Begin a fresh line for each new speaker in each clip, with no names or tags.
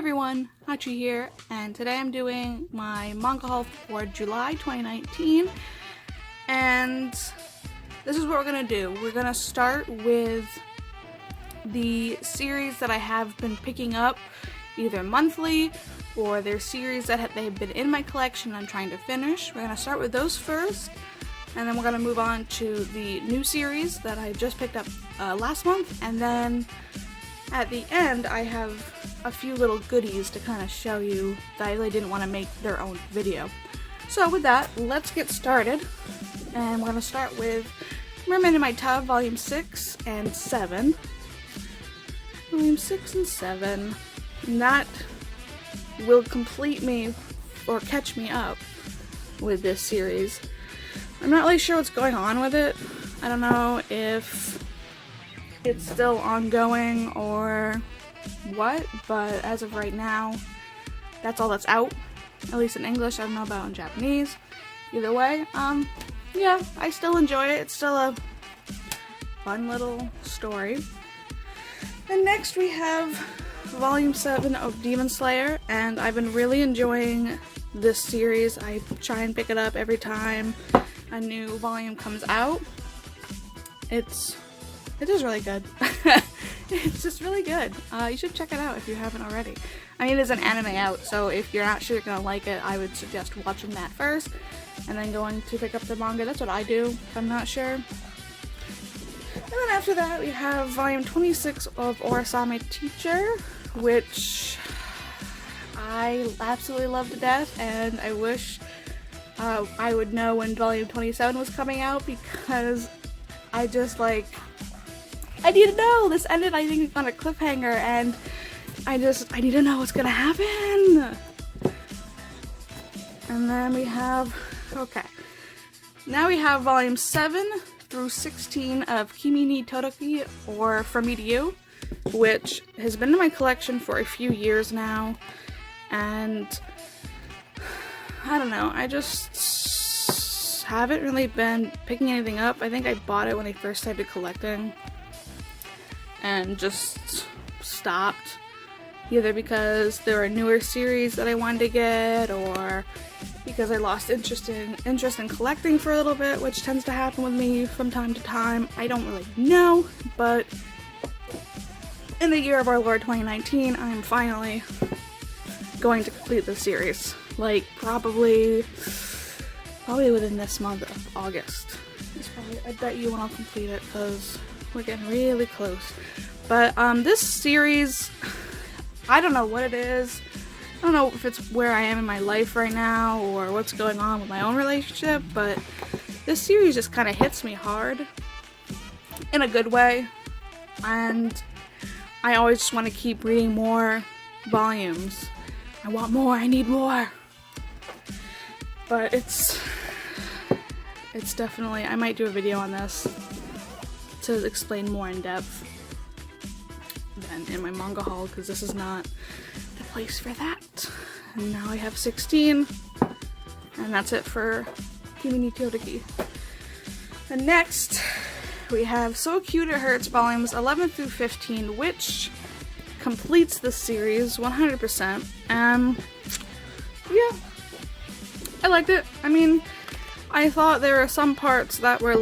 everyone, Hachi here, and today I'm doing my manga haul for July 2019, and this is what we're gonna do. We're gonna start with the series that I have been picking up either monthly or they're series that they've been in my collection I'm trying to finish. We're gonna start with those first, and then we're gonna move on to the new series that I just picked up last month, and then at the end I have a few little goodies to kind of show you that I really didn't want to make their own video. So with that, let's get started, and we're going to start with Mermaid in My Tub Volume 6 and 7. Volume 6 and 7. And that will complete me, or catch me up, with this series. I'm not really sure what's going on with it. I don't know if it's still ongoing or what, but as of right now, that's all that's out, at least in English. I don't know about in Japanese. Either way, yeah, I still enjoy it. It's still a fun little story. And next we have Volume 7 of Demon Slayer, and I've been really enjoying this series. I try and pick it up every time a new volume comes out. It is really good. It's just really good. You should check it out if you haven't already. I mean, there's an anime out, so if you're not sure you're gonna like it, I would suggest watching that first and then going to pick up the manga. That's what I do if I'm not sure. And then after that, we have Volume 26 of Orasame Teacher, which I absolutely love to death, and I wish I would know when Volume 27 was coming out, because I just I need to know. This ended, I think, on a cliffhanger, and I need to know what's gonna happen. And then we have, now we have Volume 7 through 16 of Kimi ni Todoroki, or From Me to You, which has been in my collection for a few years now, and I don't know, I just haven't really been picking anything up. I think I bought it when I first started collecting and just stopped, either because there were newer series that I wanted to get, or because I lost interest in collecting for a little bit, which tends to happen with me from time to time. I don't really know, but in the year of our Lord 2019, I'm finally going to complete this series. Probably within this month of August. I bet you when I'll complete it, because we're getting really close. But this series, I don't know what it is. I don't know if it's where I am in my life right now or what's going on with my own relationship, but this series just kind of hits me hard in a good way, and I always just want to keep reading more volumes. I want more, I need more. But it's definitely, I might do a video on this to explain more in depth than in my manga haul, because this is not the place for that. And now I have 16, and that's it for Kimi ni Todoroki. And next we have So Cute It Hurts volumes 11 through 15, which completes the series 100%. Yeah, I liked it. I mean, I thought there were some parts that were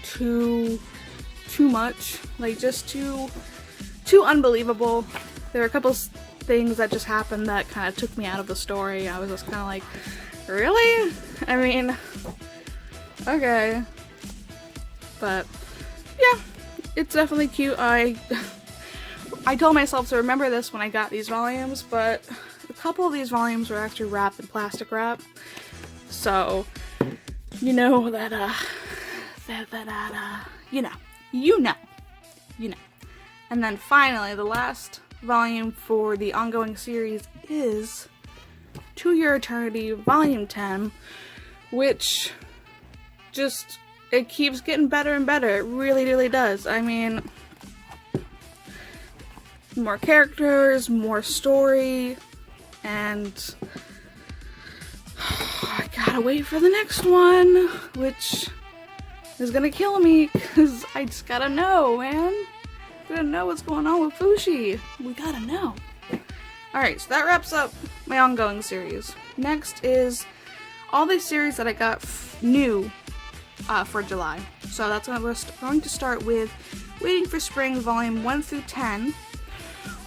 too much, just too unbelievable. There were a couple things that just happened that kind of took me out of the story. I was just kind of really? I mean, okay. But yeah, it's definitely cute. I told myself to remember this when I got these volumes, but a couple of these volumes were actually wrapped in plastic wrap. So, you know that, you know. And then finally, the last volume for the ongoing series is To Your Eternity Volume 10, which just, it keeps getting better and better. It really, really does. I mean, more characters, more story, and I gotta wait for the next one, which is gonna kill me, because I just gotta know, man. Gotta know what's going on with Fushi. We gotta know. Alright, so that wraps up my ongoing series. Next is all the series that I got new for July. So that's we're going to start with Waiting for Spring Volume 1 through 10,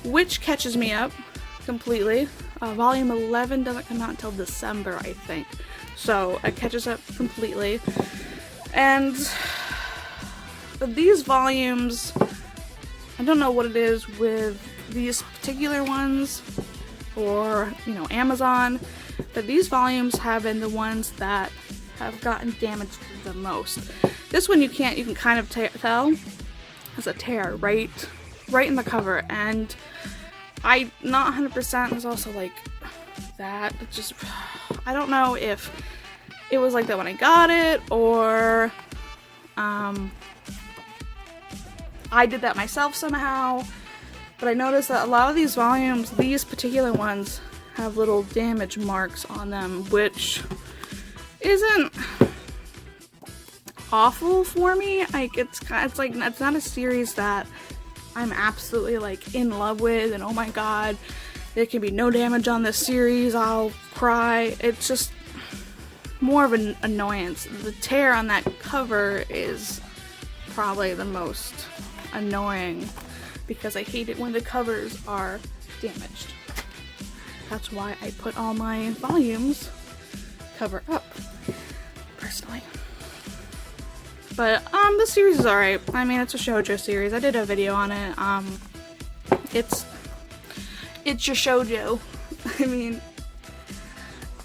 which catches me up completely. Volume 11 doesn't come out until December, I think. So it catches up completely. And these volumes, I don't know what it is with these particular ones, or, you know, Amazon, but these volumes have been the ones that have gotten damaged the most. This one you can kind of tell has a tear right in the cover, and I not 100% is also like that. It's just, I don't know if it was like that when I got it, or I did that myself somehow. But I noticed that a lot of these volumes, these particular ones, have little damage marks on them, which isn't awful for me. Like, it's not a series that I'm absolutely like in love with, and oh my god, there can be no damage on this series, I'll cry. It's just more of an annoyance. The tear on that cover is probably the most annoying, because I hate it when the covers are damaged. That's why I put all my volumes cover up, personally. But the series is alright. I mean, it's a shoujo series. I did a video on it. It's your shoujo. I mean,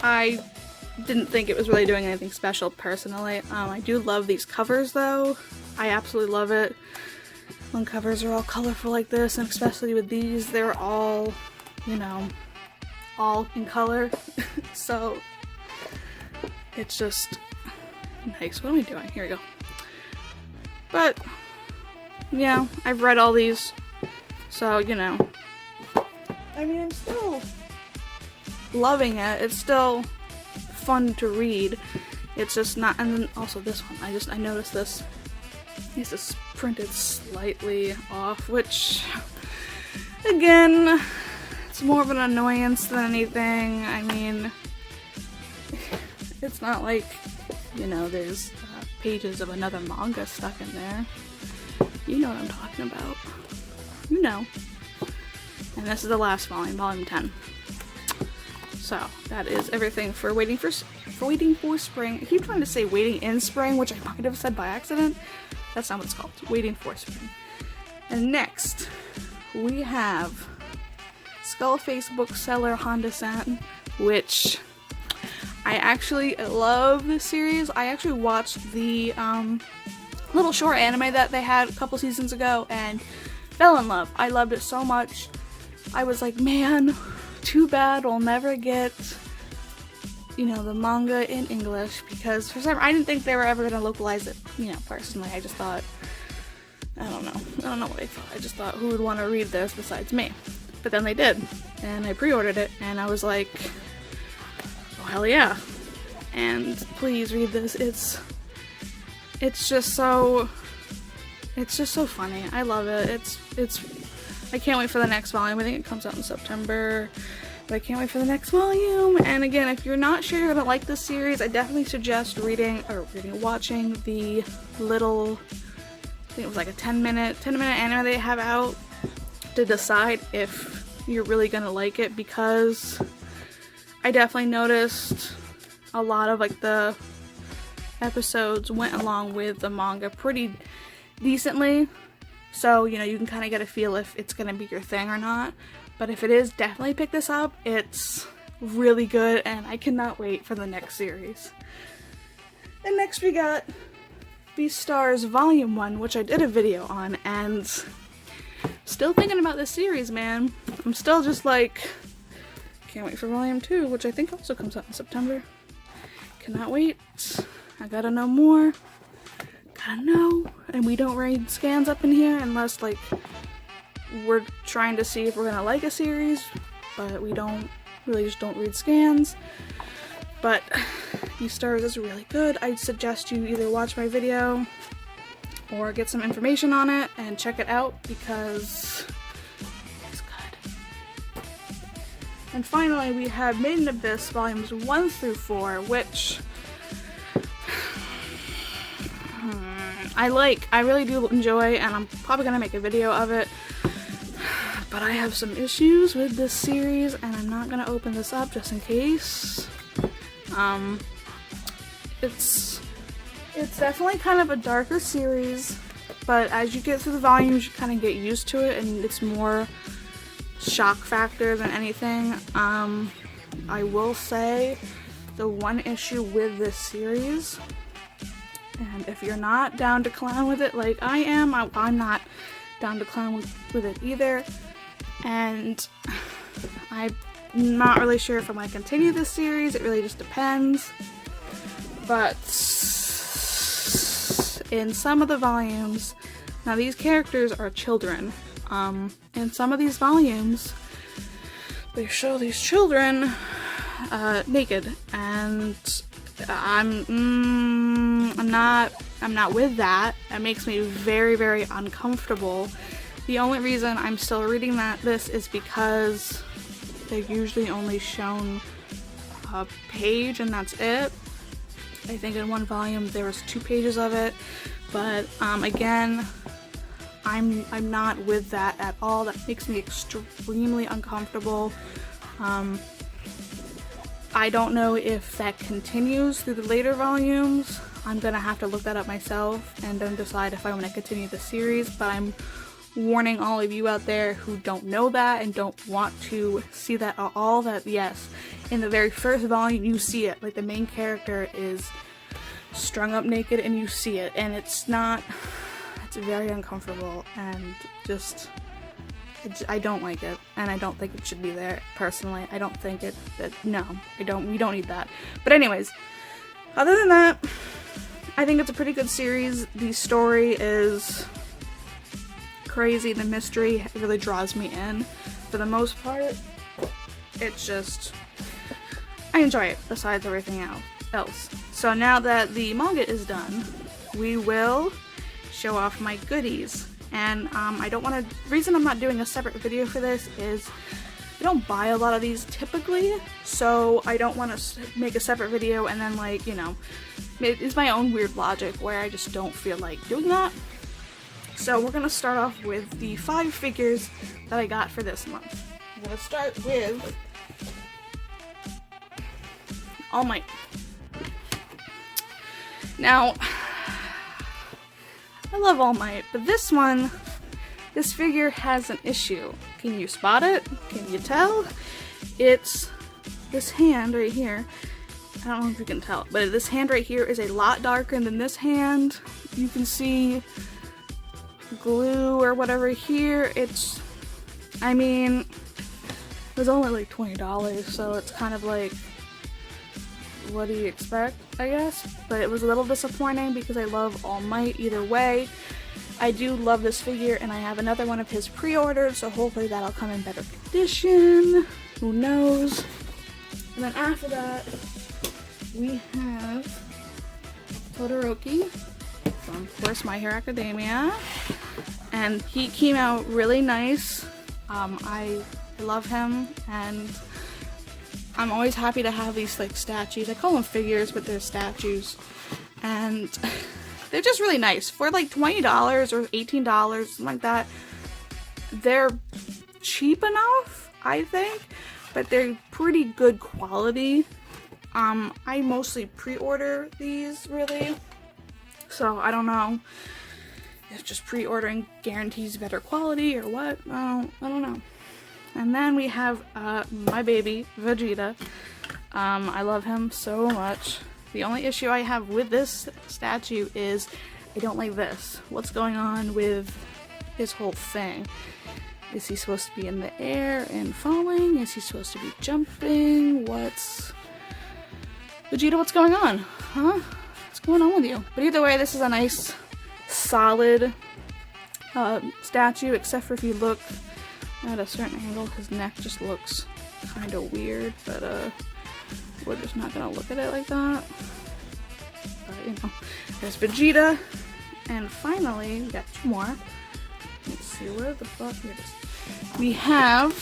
I didn't think it was really doing anything special personally. I do love these covers though. I absolutely love it when covers are all colorful like this, and especially with these, they're all, you know, all in color. So it's just nice. What am I doing? Here we go. But yeah, I've read all these, so you know, I mean, I'm still loving it. It's still fun to read. It's just not. And then also this one, I noticed this. This is printed slightly off, which, again, it's more of an annoyance than anything. I mean, it's not like, you know, there's pages of another manga stuck in there. You know what I'm talking about. You know. And this is the last volume, volume 10. So that is everything for Waiting for Spring. I keep trying to say Waiting in Spring, which I might have said by accident. That's not what it's called. Waiting for Spring. And next, we have Skullface bookseller Honda-san, which I actually love this series. I actually watched the little short anime that they had a couple seasons ago and fell in love. I loved it so much. I was like, man, too bad we'll never get, you know, the manga in English, because for some, I didn't think they were ever gonna localize it. You know, personally, I just thought, I don't know what I thought. I just thought, who would want to read this besides me? But then they did, and I pre-ordered it, and I was like, oh hell yeah! And please read this. It's just so funny. I love it. I can't wait for the next volume. I think it comes out in September. But I can't wait for the next volume. And again, if you're not sure you're gonna like this series, I definitely suggest watching the little, I think it was like a 10-minute anime they have out to decide if you're really gonna like it, because I definitely noticed a lot of like the episodes went along with the manga pretty decently. So, you know, you can kind of get a feel if it's gonna be your thing or not. But if it is, definitely pick this up. It's really good, and I cannot wait for the next series. And next we got Beastars Volume 1, which I did a video on, and still thinking about this series, man. I'm still just like, can't wait for Volume 2, which I think also comes out in September. Cannot wait. I gotta know more. Gotta know. And we don't read scans up in here unless, like, we're trying to see if we're gonna like a series, but we don't read scans. But Beastars is really good. I'd suggest you either watch my video or get some information on it and check it out, because it's good. And finally, we have Made in Abyss volumes 1 through 4, which I really do enjoy, and I'm probably gonna make a video of it. But I have some issues with this series, and I'm not gonna open this up just in case. It's definitely kind of a darker series, but as you get through the volumes, you kind of get used to it, and it's more shock factor than anything. I will say the one issue with this series, and if you're not down to clown with it like I am, I'm not down to clown with it either, and I'm not really sure if I'm going to continue this series. It really just depends. But in some of the volumes, now these characters are children. In some of these volumes, they show these children naked, and I'm not with that. That makes me very, very uncomfortable. The only reason I'm still reading this is because they're usually only shown a page and that's it. I think in one volume there was 2 pages of it, but again, I'm not with that at all. That makes me extremely uncomfortable. I don't know if that continues through the later volumes. I'm gonna have to look that up myself and then decide if I want to continue the series, but I'm warning all of you out there who don't know that and don't want to see that at all, that yes, in the very first volume you see it, like the main character is strung up naked and you see it, and it's very uncomfortable, and just I don't like it, and I don't think it should be there personally. I don't think we don't need that. But anyways, other than that, I think it's a pretty good series. The story is crazy. The mystery really draws me in. For the most part, it's just, I enjoy it besides everything else. So now that the manga is done, we will show off my goodies. And the reason I'm not doing a separate video for this is I don't buy a lot of these typically, so I don't want to make a separate video and then, like, you know, it's my own weird logic where I just don't feel like doing that. So we're gonna start off with the 5 figures that I got for this month. I'm gonna start with All Might. Now, I love All Might, but this figure has an issue. Can you spot it? Can you tell? It's this hand right here. I don't know if you can tell, but this hand right here is a lot darker than this hand. You can see glue or whatever here. I mean, it was only like $20, so it's kind of like, what do you expect, I guess? But it was a little disappointing because I love All Might either way. I do love this figure, and I have another one of his pre-ordered, so hopefully that'll come in better condition. Who knows? And then after that, we have Todoroki from, of course, My Hero Academia. And he came out really nice. I love him, and I'm always happy to have these, like, statues. I call them figures, but they're statues. And they're just really nice. For like $20 or $18, something like that, they're cheap enough, I think, but they're pretty good quality. I mostly pre-order these, really, so I don't know if just pre-ordering guarantees better quality or what. I don't know. And then we have my baby, Vegeta. I love him so much. The only issue I have with this statue is I don't like this. What's going on with his whole thing? Is he supposed to be in the air and falling? Is he supposed to be jumping? Vegeta, what's going on? Huh? What's going on with you? But either way, this is a nice, solid statue, except for if you look at a certain angle, his neck just looks kind of weird, but we're just not gonna look at it like that. But, you know, there's Vegeta, and finally, we got 2 more. Let's see, where the fuck is this? We have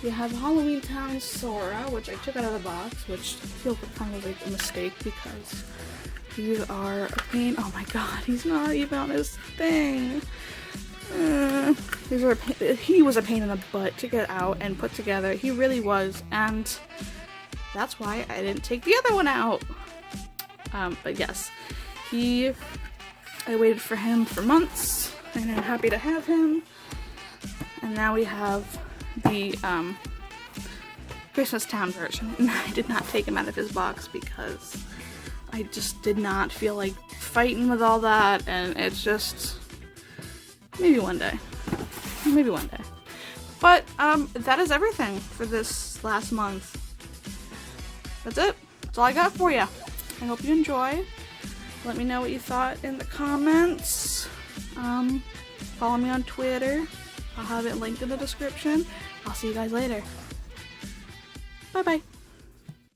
We have Halloween Town Sora, which I took out of the box, which feels kind of like a mistake because these are a pain. Oh my god, he's not even on his thing. He was a pain in the butt to get out and put together. He really was, and that's why I didn't take the other one out. But yes, I waited for him for months, and I'm happy to have him. And now we have the Christmas Town version, and I did not take him out of his box because I just did not feel like fighting with all that, and it's just maybe one day. Maybe one day. But that is everything for this last month. That's it. That's all I got for you. I hope you enjoy. Let me know what you thought in the comments. Follow me on Twitter. I'll have it linked in the description. I'll see you guys later. Bye bye.